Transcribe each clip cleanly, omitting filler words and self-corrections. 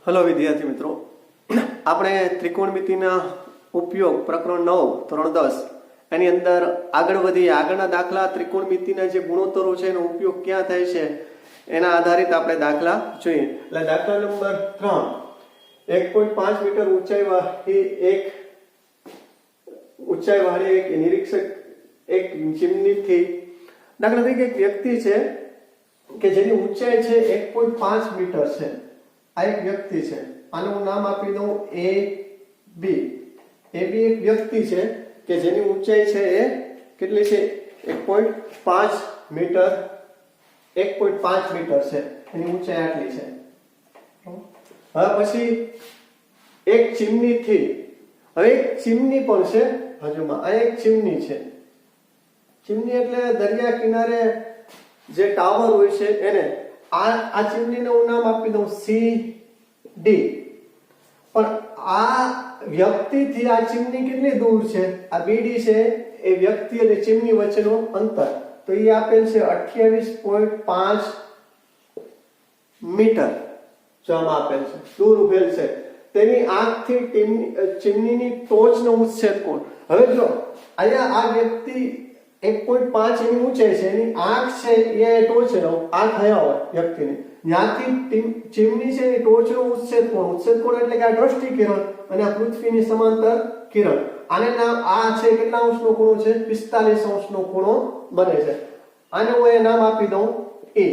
Hello विद्यार्थी मित्रों, આપણે ત્રિકોણમિતિના ઉપયોગ પ્રકરણ 9 ધોરણ 10 એની અંદર આગળ વધીએ. આગળના દાખલા ત્રિકોણમિતિના જે ગુણોત્તરો છે એનો ઉપયોગ ક્યાં થાય છે એના આધારિત આપણે દાખલા જોઈએ. એટલે દાખલા નંબર 3, 1.5 મીટર ઊંચાઈ વાળી એક નિરીક્ષક એક ચીમનીથી, દાખલા તરીકે એક વ્યક્તિ છે કે જેની ઊંચાઈ છે 1.5 મીટર છે. આ એક વ્યક્તિ છે, આનું હું નામ આપી દઉં એ બી. એ બી એક વ્યક્તિ છે કે જેની ઊંચાઈ છે એ કેટલી છે? 1.5 મીટર. 1.5 મીટર છે એની ઊંચાઈ, આટલી છે. હવે પછી એક ચીમનીથી, હવે એક ચીમની પણ છે હજુમાં. આ એક ચીમની છે. ચીમની એટલે દરિયા કિનારે જે ટાવર હોય છે એને. આ ચીમનીને હું નામ આપી દઉં સી ડી. પણ આ વ્યક્તિથી આ ચીમની કેટલી દૂર છે? આ બીડી છે એ વ્યક્તિ અને ચીમની વચ્ચેનું અંતર, તો એ આપેલ છે 28.5 મીટર. જો આમાં આપેલ છે, દૂર ઉભેલ છે. તેની આંખથી ચીમનીની ટોચનો ઉચ્છેદ કોણ. હવે જો અહીંયા આ વ્યક્તિ 1.5 એની ઊંચાઈ છે, એની આંખ છે એ ટોચનો, આંખ અહીંયા હોય વ્યક્તિની, ત્યાંથી ચીમની છે એની ટોચનો ઉચ્છેદ કોણ. ઉચ્છેદ કોણ એટલે કે આ દ્રષ્ટિ કિરણ અને આ પૃથ્વીની સમાંતર કિરણ. આને નામ આ છે કેટલા અંશનો ખૂણો છે? 45 અંશનો ખૂણો બને છે. આને હું એ નામ આપી દઉં એ.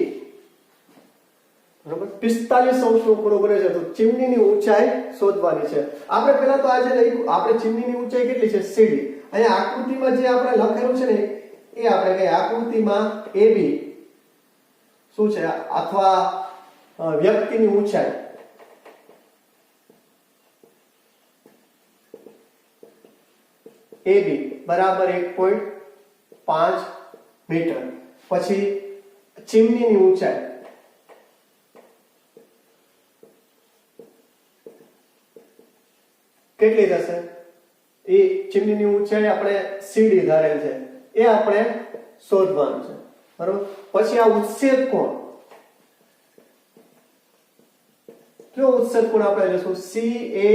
બરાબર, 45 અંશનો ખૂણો બને છે. તો ચીમનીની ઊંચાઈ શોધવાની છે. આપણે પહેલા તો આજે લખ્યું, આપણે ચીમનીની ઊંચાઈ કેટલી છે? સીડી. અહીંયા આકૃતિમાં જે આપણે લખેલું છે ને એ આપણે કહીએ આકૃતિમાં AB શું છે, અથવા વ્યક્તિની ઊંચાઈ AB બરાબર 1.5 મીટર. પછી ચીમનીની ઊંચાઈ કેટલી થશે? એ ચીમનીની ઊંચાઈ આપણે સીડી ધારેલ છે, એ આપણે શોધવાનું છે. બરોબર. પછી આ ઉચ્છેદ કોણ, કયો ઉચ્છેદ કોણ આપણે લઈશું? CAE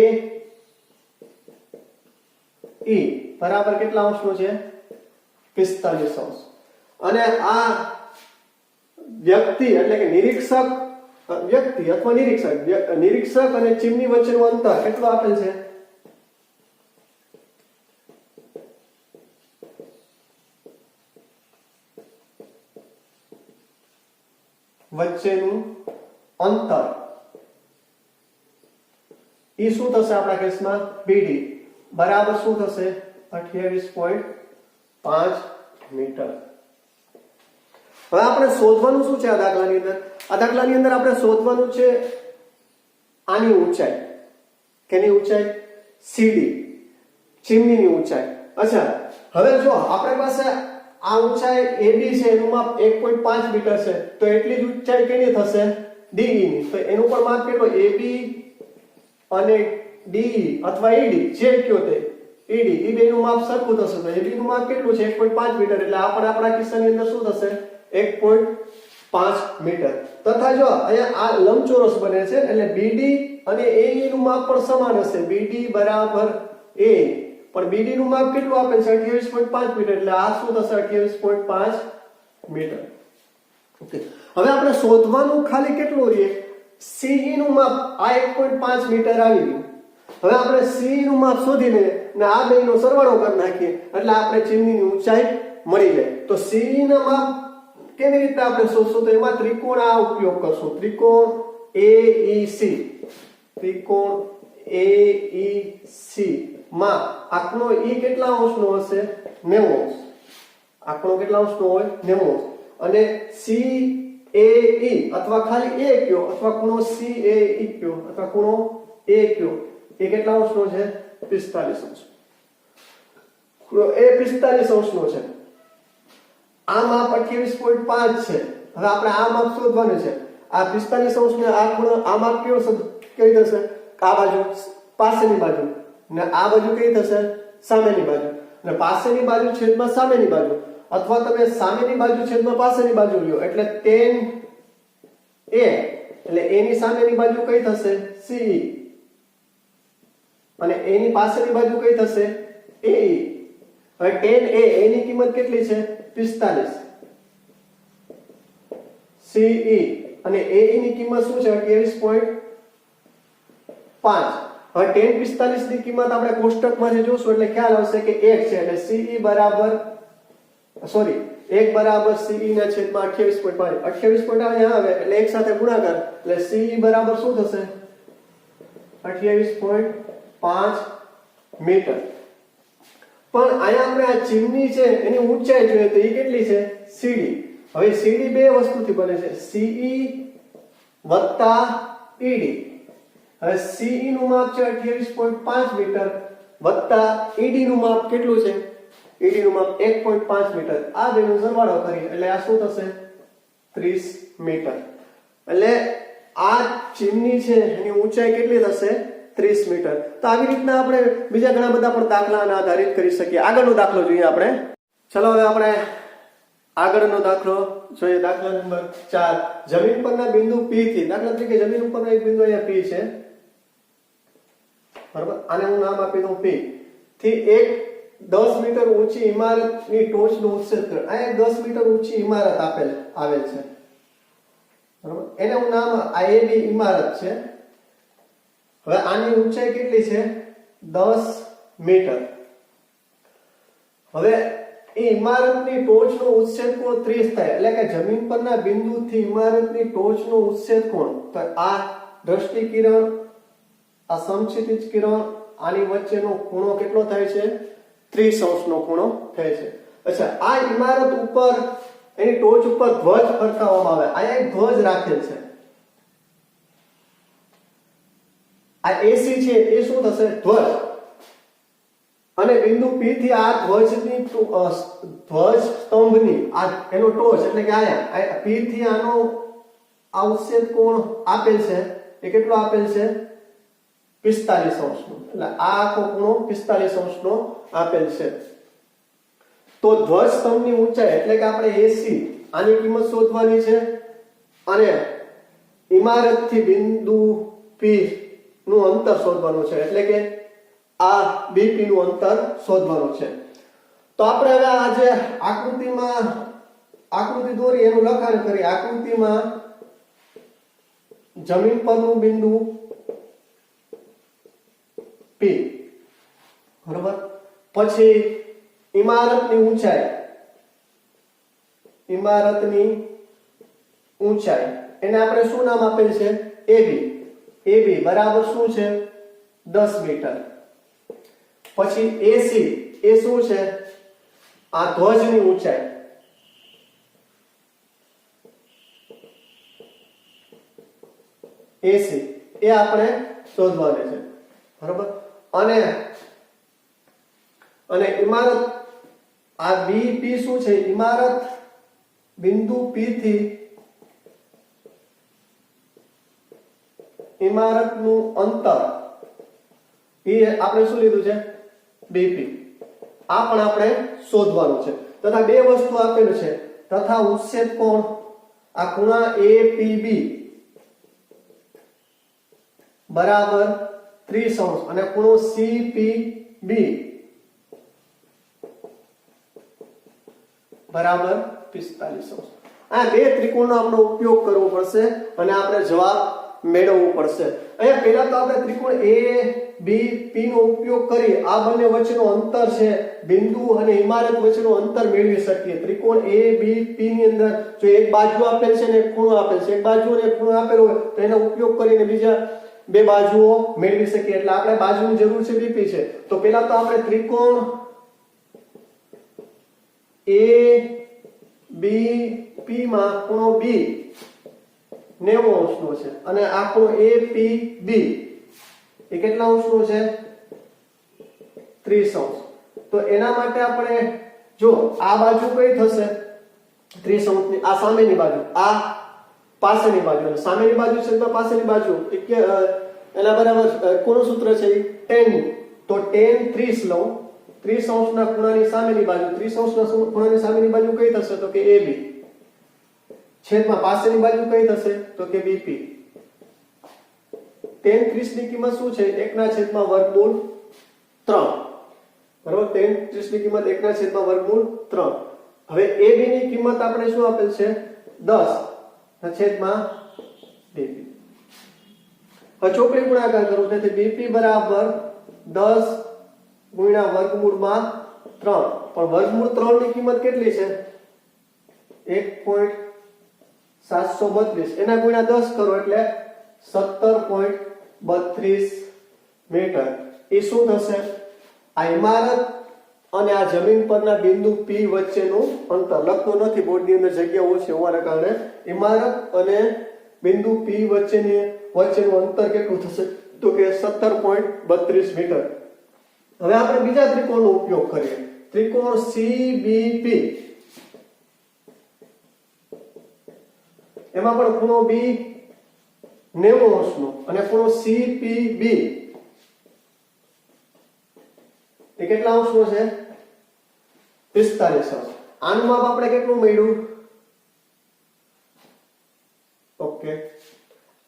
બરાબર કેટલા અંશનો છે? 45 અંશ. અને આ વ્યક્તિ એટલે કે નિરીક્ષક, વ્યક્તિ અથવા નિરીક્ષક અને ચીમની વચ્ચેનું અંતર કેટલું આપેલ છે? વચ્ચેનું અંતર ઈ શું થશે આપણા કેસમાં? BD બરાબર શું થશે? 28.5 મીટર. હવે આપણે શોધવાનું શું છે આ દાખલાની અંદર? આ દાખલાની અંદર આપણે શોધવાનું છે આની ઊંચાઈ. કેની ઊંચાઈ? CD, ચીમનીની ઊંચાઈ. અચ્છા, હવે જો આપણી પાસે આ ઊંચાઈ AB છે, એનું માપ 1.5 મીટર છે, તો એટલી જ ઊંચાઈ કેની થશે? DE ની. તો એનું પણ માપ કેટલો? AB અને DE અથવા ED જે કયો તે ED, એ બેનું માપ સરખું થશે. તો AB નું માપ કેટલું છે? 1.5 મીટર. એટલે આપણા કિસ્સાની અંદર શું થશે? 1.5 મીટર. તથા જો અહીંયા આ લંબચોરસ બને છે એટલે BD અને AE નું માપ પણ સમાન હશે. BD બરાબર A, પણ BD નું માપ કેટલું આપેલ છે? 28.5 મીટર. એટલે આ શું થશે? 28.5 મીટર. ઓકે. હવે આપણે શોધવાનું ખાલી કેટલું રહે? CE નું માપ આ 1.5 મીટર આવી ગયું. હવે આપણે CE નું માપ શોધી લઈએ અને આ બેનો સરવાળો કરી નાખીએ એટલે આપણે ચીમનીની ઊંચાઈ મળી જાય. તો CE ના માપ કેવી રીતે આપણે શોધશું? તો એમાં ત્રિકોણ આ ઉપયોગ કરશું. ત્રિકોણ AEC. ત્રિકોણ AEC માં આંકડો E કેટલા અંશનો હશે? 90 અંશ. આંકડો કેટલા અંશનો હોય? 90 અંશ. અને CAE અથવા ખાલી A કયો અથવા ખૂણો CAE કયો અથવા ખૂણો A કયો, એ કેટલા અંશનો છે? 45 અંશ. ખૂણો A 45 અંશનો છે. આ માપ 28.5 છે. હવે આપણે આ માપ શોધવાનું છે. આ 45 અંશને આ ખૂણો, આ માપ કયો કઈ થશે? આ બાજુ પાસેની બાજુ, ને આ બાજુ કઈ થશે? સામેની બાજુ. અને પાસેની બાજુ છેદમાં સામેની બાજુ, અથવા તમે સામેની બાજુ છેદમાં પાસેની બાજુ લ્યો એટલે tan A એટલે a ની સામેની બાજુ કઈ થશે ce અને a ની પાછળની બાજુ કઈ થશે ae. હવે tan a ની કિંમત કેટલી છે 45, ce અને ae ની કિંમત શું છે 28.5. હવે tan 45 ની કિંમત આપણે કોષ્ટકમાં જે જોશું એટલે ખ્યાલ આવશે કે 1 છે એટલે ce બરાબર 1 બરાબર ce ના છેદમાં 28.5. 28.5 અહીંયા આવે એટલે એક સાથે ગુણાકાર એટલે ce બરાબર શું થશે 28.5 મીટર. પણ અહીંયા આપણે આ ચીમની છે એની ઊંચાઈ જોઈએ તો એ કેટલી છે cd. હવે cd બે વસ્તુથી બને છે ce વત્તા ed. હવે ce નું માપ છે 28.5 મીટર વત્તા ed નું માપ કેટલું છે ed નું માપ 1.5 મીટર. આ બેનો સરવાળો કરી એટલે આ શું થશે 30 મીટર. એટલે આ ચીમની છે એની ઊંચાઈ કેટલી થશે 30 મીટર. તો આવી રીતના આપણે બીજા ઘણા બધા પણ દાખલાના આધારિત કરી શકીએ. આગળનો દાખલો જોઈએ આપણે. ચલો હવે આપણે આગળનો દાખલો જોઈએ. દાખલા નંબર 4. જમીન પરના બિંદુ P થી, દાખલા તરીકે જમીન ઉપરનો એક બિંદુ અહીંયા P છે, બરાબર, આને હું નામ આપી દઉં P થી એક 10 મીટર ઊંચી ઇમારતની ટોચનું ઉચ્છેદ કર. આ એક 10 મીટર ઊંચી ઇમારત આવેલ છે, બરાબર, એને હું નામ IAB ઇમારત છે. હવે આની ઊંચાઈ કેટલી છે 10 મીટર. હવે એ ઇમારતની ટોચનો ઉચ્છેદ કોણ 30 થાય એટલે કે જમીન પરના બિંદુથી ઇમારતની ટોચનો ઉચ્છેદ કોણ, તો આ દ્રષ્ટિ કિરણ, આ સમક્ષિતિજ કિરણ, આની વચ્ચેનો ખૂણો કેટલો થાય છે 30° નો ખૂણો થાય છે. અચ્છા, આ ઇમારત ઉપર એની ટોચ ઉપર ધ્વજ ફરકાવવામાં આવે. આ એક ધ્વજ રાખેલ છે. આ AC છે એ શું થશે ધ્વજ, અને બિંદુ P થી આ ધ્વજની ધ્વજ સ્તંભની આ એનો ટોચ એટલે કે આયા P થી આનો આ ઉચ્છેદ કોણ આપેલ છે એ કેટલો આપેલ છે 45° નો. એટલે આ આખો ખૂણો 45° નો આપેલ છે. તો ધ્વજ સ્તંભની ઊંચાઈ એટલે કે આપણે AC આની કિંમત શોધવાની છે અને ઇમારતથી બિંદુ P નું અંતર શોધવાનું છે એટલે કે આ BP નું અંતર શોધવાનું છે. તો આપણે હવે આ જે આકૃતિ દોરી એનું લખાણ કરી. આકૃતિમાં જમીન પરનું બિંદુ P, બરોબર, પછી ઇમારતની ઊંચાઈ એને આપણે શું નામ આપેલ છે AB બરાબર શું છે 10 મીટર. પછી AC એ શું છે આ ધ્વજની ઊંચાઈ, AC એ આપણે શોધવાની છે, બરાબર. અને ઇમારત આ BP શું છે ઇમારત બિંદુ P થી ઇમારતનું અંતર એ આપણે શું લીધું છે BP. આ પણ આપણે શોધવાનું છે. તથા બે વસ્તુ આપેલું છે તથા ઉચ્છેદ કોણ આ ખૂણા APB બરાબર 30° અને ખૂણો CPB બરાબર 45°. આ બે ત્રિકોણનો આપણે ઉપયોગ કરવો પડશે અને આપણે જવાબ મેળવવું પડશે. અહીંયા પહેલા તો આપણે ત્રિકોણ ABP નો ઉપયોગ કરી આ બંને વચ્ચેનો અંતર છે બિંદુ અને ઇમારત વચ્ચેનો અંતર મેળવી શકીએ. ત્રિકોણ ABP ની અંદર જો એક બાજુ આપેલ છે ને એક ખૂણો આપેલ છે, એક બાજુ અને એક ખૂણો આપેલો હોય તો એનો ઉપયોગ કરીને બીજા બે બાજુઓ મેળવી શકીએ. એટલે આપણે બાજુની જરૂર છે BP છે. તો પહેલા તો આપણે ત્રિકોણ ABP માં ખૂણો B 90° નો છે અને આ ખૂણો APB એ કેટલા અંશનો છે 30°. તો એના માટે આપણે જો આ બાજુ કઈ થશે 30° ની, આ સામેની બાજુ, આ પાછળની બાજુ, અને સામેની બાજુ છે તો પાછળની બાજુ એના બરાબર કોનું સૂત્ર છે tan. તો tan 30 લઉં, 30° ના ખૂણાની સામેની બાજુ, 30° ના ખૂણાની સામેની બાજુ કઈ થશે તો કે AB છેદમાં પાછળની બાજુ કઈ થશે તો કે BP. tan 30 ની કિંમત શું છે 1/વર્ગમૂળ 3 બરાબર tan 30 ની કિંમત 1/વર્ગમૂળ 3 હવે AB ની કિંમત આપણે શું આપેલ છે 10/2 હવે ચોકડી ગુણાકાર કરું તેથી BP બરાબર 10 ગુણ્યા વર્ગમૂળમાં 3 પણ વર્ગમૂળ 3 ની કિંમત કેટલી છે 1.732 એના ગુણ્યા 10 કરો એટલે 17.32 મીટર એ શું થશે આ ઇમારત અને આ જમીન પરના બિંદુ P વચ્ચેનું અંતર લખતો નથી બોર્ડની અંદર જગ્યા ઓછી હોવાના કારણે ઇમારત અને બિંદુ P વચ્ચેનું અંતર કેટલું થશે તો કે 17.32 મીટર હવે આપણે બીજા ત્રિકોણનો ઉપયોગ કરીએ ત્રિકોણ CBP એમાં પણ ખૂણો B 90 અંશનો અને ખૂણો CPB એ કેટલા અંશનો છે 45 અંશ આનું માપ આપણે કેટલું મળ્યું ઓકે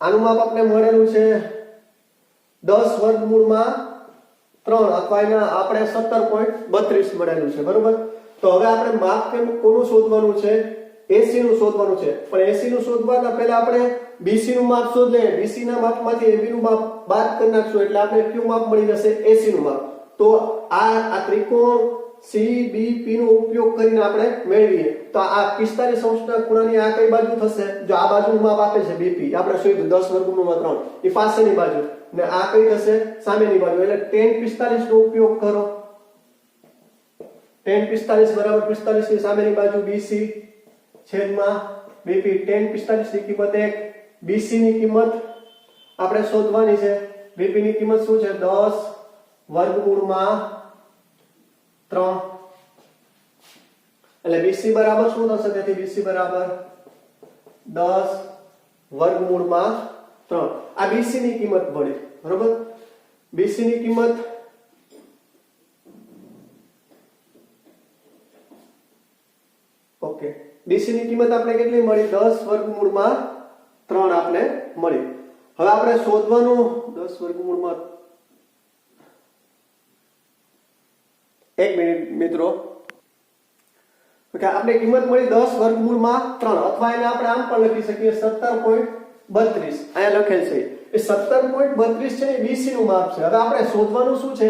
આનું માપ આપણે મળેલું છે 10 વર્ગમૂળમાં 3 અથવા એના આપણે 17.32 મળેલું છે બરોબર તો હવે આપણે માપ કોનું શોધવાનું છે AC નું શોધવાનું છે પણ AC નું શોધવાના પહેલા આપણે BC નું માપ શોધ લઈએ BC ના માપમાંથી AB નું માપ બાદ કરી નાખશું એટલે આપણે કયું માપ મળી જશે AC નું માપ તો આ ત્રિકોણ CBP નો ઉપયોગ કરીને આપણે મેળવીએ તો આ 45 અંશના ખૂણાની આ કઈ બાજુ થશે જો આ બાજુનું માપ આપે છે BP આપણે શોધ્યું 10 વર્ગમૂળમાં 3 એ પાછળની બાજુ ને આ કઈ થશે સામેની બાજુ એટલે tan 45 નો ઉપયોગ કરો tan 45 બરાબર 45 ની સામેની બાજુ BC છેદમાં BP tan 45 ની કિંમત 1 BC ની કિંમત આપણે શોધવાની છે BP ની કિંમત શું છે 10 વર્ગમૂળમાં 3 એટલે BC બરાબર શું થશે તેથી BC બરાબર 10 વર્ગમૂળમાં 3 આ BC ની કિંમત મળી બરોબર BC ની કિંમત ઓકે BC ની કિંમત આપણે કેટલી મળી 10 વર્ગમૂળમાં 3 આપણે મળી હવે આપણે શોધવાનું 10 વર્ગમૂળમાં એક મિનિટ મિત્રો ઓકે આપણે કિંમત મળી 10 વર્ગમૂળમાં 3 અથવા એને આપણે આમ પણ લખી શકીએ 17.32 અહીંયા લખેલ છે એ 17.32 છે એ BC નું માપ છે હવે આપણે શોધવાનું શું છે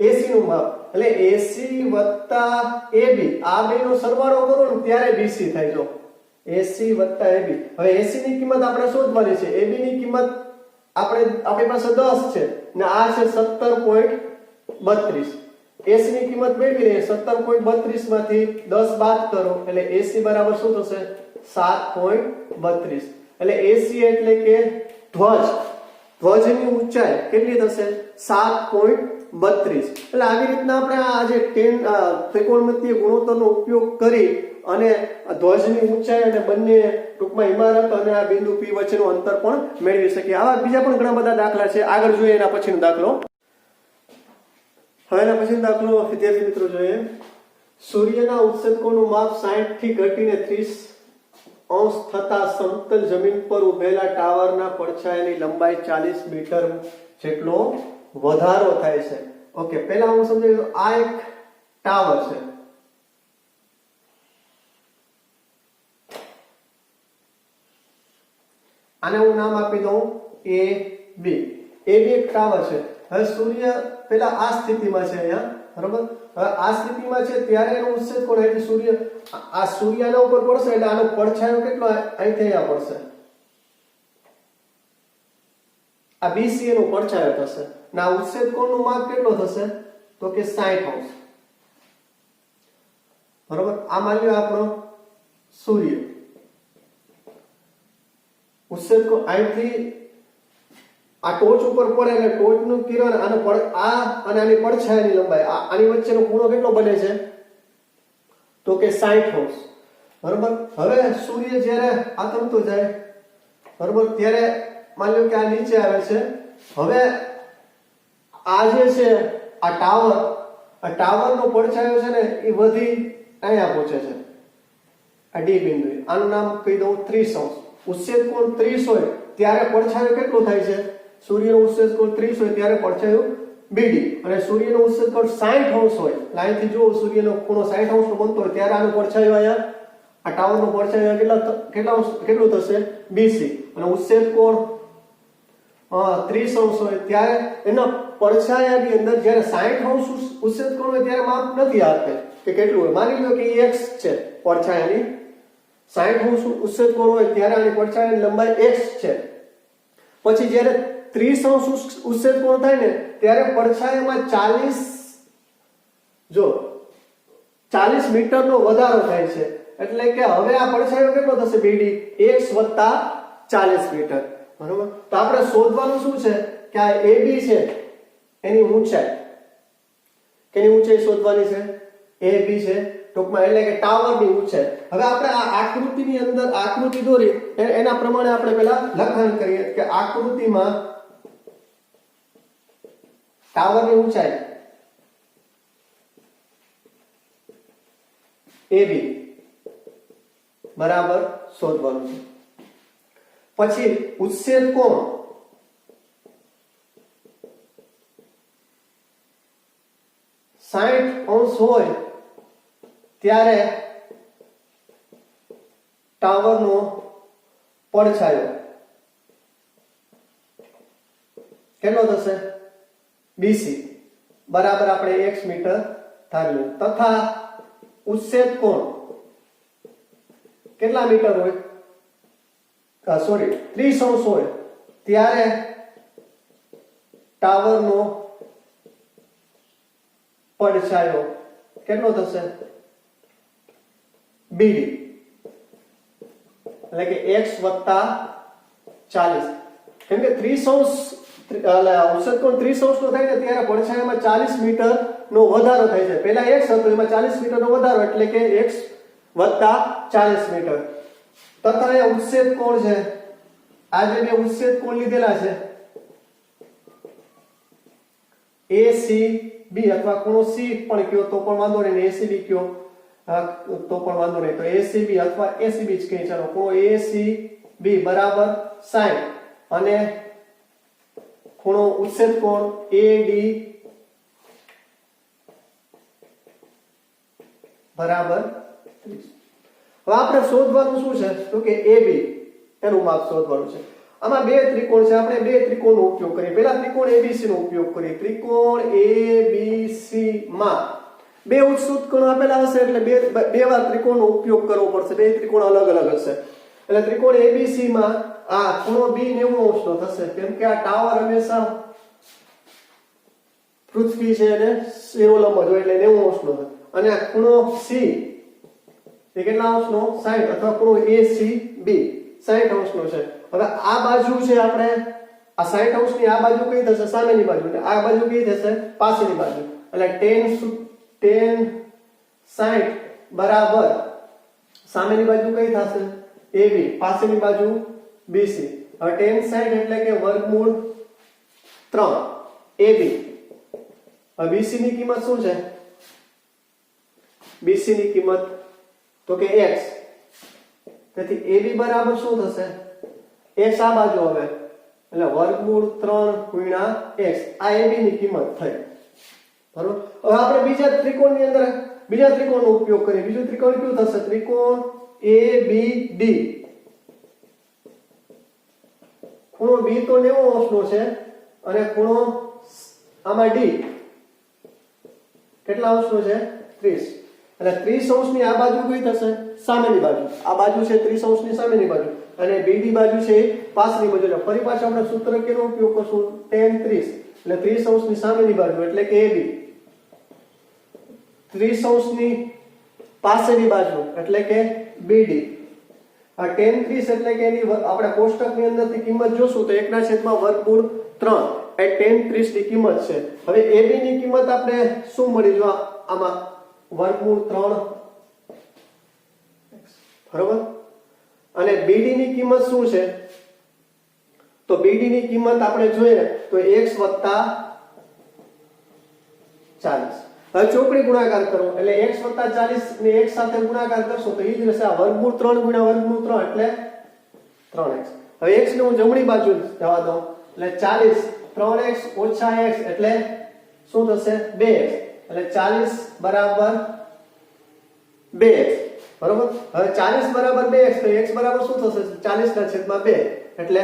AC નું માપ એટલે AC વત્તા AB આ બેનો સરવાળો કરો ને ત્યારે BC થાય જો AC વત્તા AB હવે AC ની કિંમત આપણે શોધવાની છે AB ની કિંમત આપણી પાસે 10 છે ને આ છે 17.32 AC ની કિંમત મેળવી લઈએ 17.32 માંથી 10 બાદ કરો એટલે AC બરાબર શું થશે 7.32 એટલે AC એટલે કે ધ્વજની ઊંચાઈ કેટલી થશે 7.32 એટલે આવી રીતના આપણે આ જે ત્રિકોણમિતીય ગુણોત્તરનો ઉપયોગ કરી અને ધ્વજની ઊંચાઈ અને બંને ટૂંકમાં ઇમારત અને આ બિંદુ P વચ્ચેનું અંતર પણ મેળવી શકીએ આવા બીજા પણ ઘણા બધા દાખલા છે આગળ જોઈએ એના પછીનો દાખલો હવે એના પછીનો દાખલો વિદ્યાર્થી મિત્રો જોઈએ સૂર્યના ઉત્સેચકોનું માપ 60 થી ઘટીને 30 અંશ થતા સમતલ જમીન પર ઉભેલા ટાવરના પડછાયાની લંબાઈ 40 મીટર જેટલો વધારો થાય છે ઓકે પહેલા હું સમજાવું આ એક ટાવર છે આને હું નામ આપી દઉં AB એક ટાવર છે હવે સૂર્ય પેલા આ સ્થિતિમાં છે અહીંયા બરોબર હવે આ સ્થિતિમાં છે ત્યારે એનો ઉત્સેચ કોણ અહીંથી સૂર્ય આ સૂર્યના ઉપર પડશે એટલે આનો પડછાયો કેટલો અહીંથી અહીંયા પડશે આ BC એનો પડછાયો થશે ને આ ઉત્સેચ કોણનું માપ કેટલો થશે તો કે 60 અંશ બરોબર આ માન્યો આપણો સૂર્ય ઉત્સેચ કોણ અહીંથી આ ટોચ ઉપર પડે એટલે ટોચનું કિરણ આનો આ અને આની પડછાયાની લંબાઈ આની વચ્ચેનો ખૂણો કેટલો બને છે તો કે 60 અંશ બરોબર હવે સૂર્ય જ્યારે આથમતો જાય બરોબર ત્યારે માની લો કે આ નીચે આવે છે હવે આ જે છે આ ટાવરનો પડછાયો છે ને એ વધી અહીંયા પહોંચે છે આ ડી બિંદુ આનું નામ કહી દઉં 30 અંશ ઉત્સેચ કોણ 30 હોય ત્યારે પડછાયો કેટલો થાય છે સૂર્યનો ઉત્સેદ કોણ 30 હોય ત્યારે પડછાયો BD અને સૂર્યનો ઉત્સેદ કોણ 60° હોય લાઈનથી જો સૂર્યનો ખૂણો 60° નો બનતો હોય ત્યારે આનો પડછાયો અહીંયા આ ટાવરનો પડછાયો કેટલું થશે BC અને ઉત્સેદ કોણ 30° હોય ત્યારે એના પડછાયાની અંદર જ્યારે 60° ઉત્સેદ કોણ હોય ત્યારે માપ નથી આપે કે કેટલું હોય માની લો કે x છે પડછાયાની 60° ઉત્સેદ કોણ હોય ત્યારે આની પડછાયાની લંબાઈ x છે પછી જ્યારે 30° ઉત્સેદ કોણ થાય ને ત્યારે પડછાયામાં 40 મીટરનો વધારો થાય છે એટલે કે હવે આ પડછાયો કેટલો થશે BD x + 40 મીટર બરોબર તો આપણે શોધવાનું શું છે કે આ AB છે એની ઊંચાઈ કેની ઊંચાઈ શોધવાની છે AB છે ટૂંકમાં એટલે કે ટાવરની ઊંચાઈ હવે આપણે આ આકૃતિની અંદર આકૃતિ દોરી એના પ્રમાણે આપણે પહેલા લખાણ કરીએ કે આકૃતિમાં ટાવરની ઊંચાઈ AB બરાબર શોધવાનું છે પછી ઉત્સેદ કોણ 60° હોય ત્યારે ટાવરનો પડછાયો કેટલો થશે BC બરાબર આપણે x મીટર ધાર્યું તથા ઉત્સેદ કોણ કેટલા મીટર હોય 30° હોય ત્યારે ટાવરનો પડછાયો કેટલો થશે BD એટલે કે x + 40 કેમ કે 30° ઉત્સેદ કોણ 30° નો થાય ને ત્યારે પડછાયામાં 40 મીટર નો વધારો થાય છે પહેલા x હતો એમાં 40 મીટર નો વધારો એટલે કે x + 40 મીટર તથા એ ઉત્સેદ કોણ છે આ જે બે ઉત્સેદ કોણ લીધેલા છે ACB અથવા ખૂણો C પણ કયો તો પણ વાંધો નહીં ACB કયો તો પણ વાંધો નહીં તો ACB અથવા ACB જ કહે ચાલો ખૂણો ACB બરાબર 60 અને ખૂણો ઉત્સેદ કોણ AD બરાબર 30 હવે આપણે શોધવાનું શું છે તો કે AB એનું માપ શોધવાનું છે આમાં બે ત્રિકોણ છે આપણે બે ત્રિકોણનો ઉપયોગ કરીએ પહેલા ત્રિકોણ ABC નો ઉપયોગ કરીએ ત્રિકોણ ABC માં બે ઉત્સુત કોણ આપેલા હશે એટલે બે વાર ત્રિકોણનો ઉપયોગ કરવો પડશે બે ત્રિકોણ અલગ અલગ હશે એટલે ત્રિકોણ ABC માં આ ખૂણો B 90° નો થશે કેમ કે આ ટાવર હંમેશા પૃથ્વી છે અને શિરોલંબ જ હોય એટલે 90° નો અને આ ખૂણો C એ કેટલા અંશનો 60 અથવા ખૂણો ACB 60° નો છે હવે આ બાજુ છે આપણે આ 60° ની આ બાજુ કઈ થશે સામેની બાજુ એટલે આ બાજુ કઈ થશે પાછળની બાજુ એટલે tan 60 બરાબર સામેની બાજુ કઈ થશે AB પાછળની બાજુ BC હવે tan 60 એટલે કે વર્ગમૂળ 3 AB હવે BC ની કિંમત શું છે BC ની કિંમત તો કે x તેથી AB બરાબર શું થશે x આ બાજુ હવે એટલે વર્ગમૂળ 3 * x આ AB ની કિંમત થઈ બરોબર હવે આપણે બીજા ત્રિકોણની અંદર બીજા ત્રિકોણનો ઉપયોગ કરીએ બીજું ત્રિકોણ કયું થશે ત્રિકોણ ABD ખૂણો B તો 90° નો છે અને ખૂણો આમાં D કેટલા અંશનો છે 30 એટલે 30° ની આ બાજુ કઈ થશે સામેની બાજુ આ બાજુ છે 30° ની સામેની બાજુ અને BD બાજુ છે પાછળની બાજુ એટલે ફરી પાછા આપણે સૂત્ર કેનો ઉપયોગ કરશું tan 30 એટલે 30° ની સામેની બાજુ એટલે કે AB 30° ની પાછળની બાજુ એટલે કે BD આ tan 30 એટલે કે એની આપણે કોષ્ટકની અંદરથી કિંમત જોશું તો 1/√3 એ tan 30 ની કિંમત છે હવે AB ની કિંમત આપણે શું મળી જો આમાં √3 બરોબર અને BD ની કિંમત શું છે તો BD ની કિંમત આપણે જોઈએ તો x + 40 હવે ચોકડી ગુણાકાર કરો એટલે x + 40 ને x સાથે ગુણાકાર કરશો તો એ જ રહેશે આ √3 * √3 એટલે 3x હવે x ને હું જમણી બાજુ જવા દઉં એટલે 40 3x ઓછા x એટલે શું થશે 2x એટલે 40 બરાબર 2x બરોબર હવે 40 બરાબર 2x તો x બરાબર શું થશે 40 ના છેદમાં 2 એટલે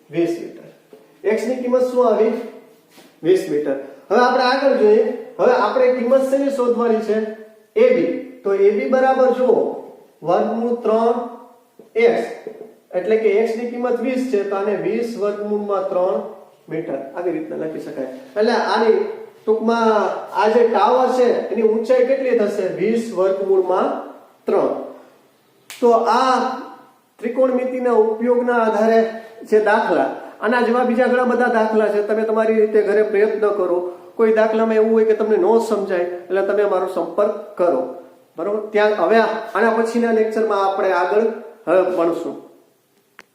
20 મીટર x ની કિંમત શું આવી 20 મીટર હવે આપણે આગળ જોઈએ હવે આપણે કિંમત શેની શોધવાની છે AB તો AB બરાબર જુઓ વર્ગમૂળ 3x એટલે કે x ની કિંમત 20 છે તો આને 20 વર્ગમૂળમાં 3 મીટર આવી રીતે લખી શકાય એટલે આની ટૂંકમાં આ જે ટાવર છે એની ઊંચાઈ કેટલી થશે 20 વર્ગમૂળમાં 3 તો આ ત્રિકોણમિતિના ઉપયોગના આધારે જે દાખલા આના જેવા બીજા ઘણા બધા દાખલા છે તમે તમારી રીતે ઘરે પ્રયત્ન કરો કોઈ દાખલામાં એવું હોય કે તમને ન સમજાય એટલે તમે મારો સંપર્ક કરો બરોબર ત્યાં હવે આના પછીના લેક્ચરમાં આપણે આગળ ભણશું